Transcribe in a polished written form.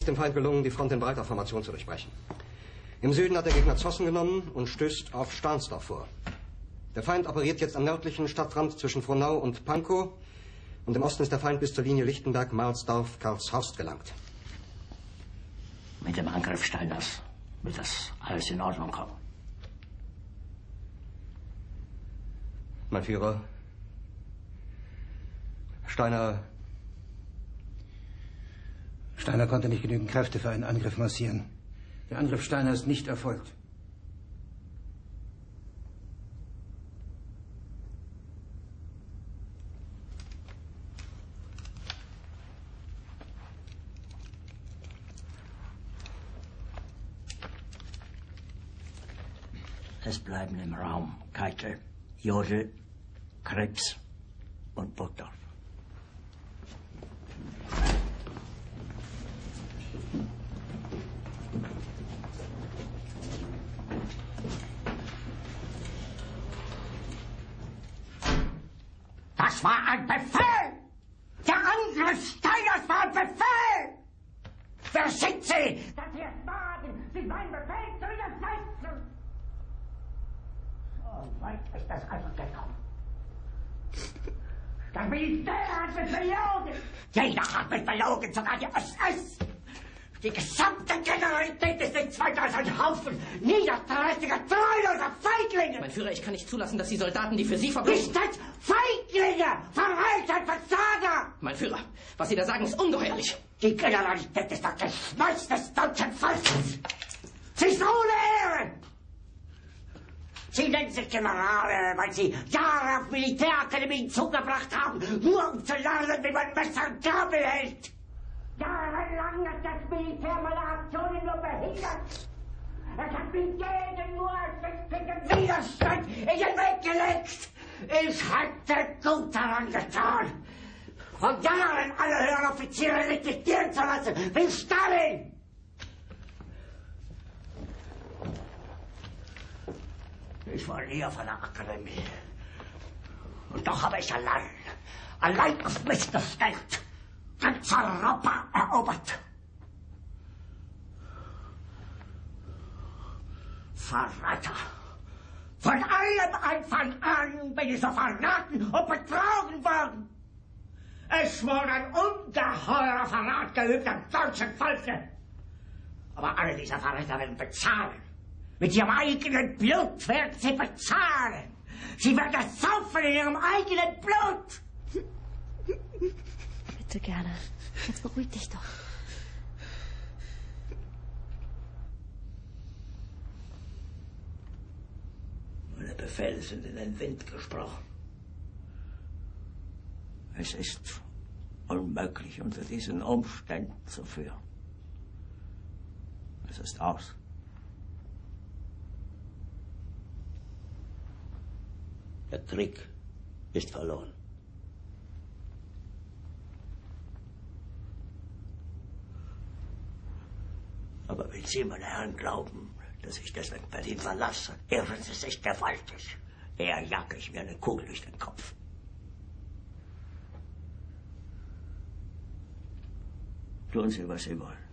dem Feind gelungen, die Front in breiter Formation zu durchbrechen. Im Süden hat der Gegner Zossen genommen und stößt auf Stahnsdorf vor. Der Feind operiert jetzt am nördlichen Stadtrand zwischen Frohnau und Pankow. Und im Osten ist der Feind bis zur Linie Lichtenberg-Marsdorf-Karlshorst gelangt. Mit dem Angriff Steiners wird das alles in Ordnung kommen. Mein Führer, Steiner konnte nicht genügend Kräfte für einen Angriff massieren. Der Angriff Steiner ist nicht erfolgt. Es bleiben im Raum Keitel, Jodl, Krebs und Burgdorf. Das war ein Befehl! Der Angriff Steiners war ein Befehl! Wer sind Sie, dass Sie es wagen, sich meinen Befehl zu widersetzen? So weit ist das also gekommen. Das Militär hat mich belogen! Jeder hat mich belogen, sogar die SS! Die gesamte Generalität ist nichts weiter als ein Haufen niederträchtiger, treuloser Feiglinge! Mein Führer, ich kann nicht zulassen, dass die Soldaten, die für Sie verbringen... Nicht als Feiglinge! Verreiter, Versager! Mein Führer, was Sie da sagen, ist ungeheuerlich. Die Generalität ist das Geschmeiß des deutschen Volkes! Sie ist ohne Ehre! Sie nennen sich Generale, weil Sie Jahre auf Militärakademien zugebracht haben, nur um zu lernen, wie man Messer und Gabel hält! Jahrelang hat das Militär meine Aktionen nur behindert. Es hat mir jeden nur ersichtlichen Widerstand in den Weg gelegt. Ich hätte gut daran getan, von Jahren alle höheren Offiziere rekrutieren zu lassen, wie Stalin. Ich war nie auf einer Akademie. Und doch habe ich allein auf mich gestellt, ganz Europa erobert. Verräter! Von allem Anfang an bin ich so verraten und betrogen worden. Es wurde ein ungeheurer Verrat geübt am deutschen Volke. Aber alle diese Verräter werden bezahlen. Mit ihrem eigenen Blut werden sie bezahlen. Sie werden es saufen in ihrem eigenen Blut. Bitte gerne. Jetzt beruhig dich doch. Meine Befehle sind in den Wind gesprochen. Es ist unmöglich, unter diesen Umständen zu führen. Es ist aus. Der Krieg ist verloren. Aber wenn Sie, meine Herren, glauben, dass ich deswegen Berlin verlasse, irren Sie sich gewaltig. Eher jage ich mir eine Kugel durch den Kopf. Tun Sie, was Sie wollen.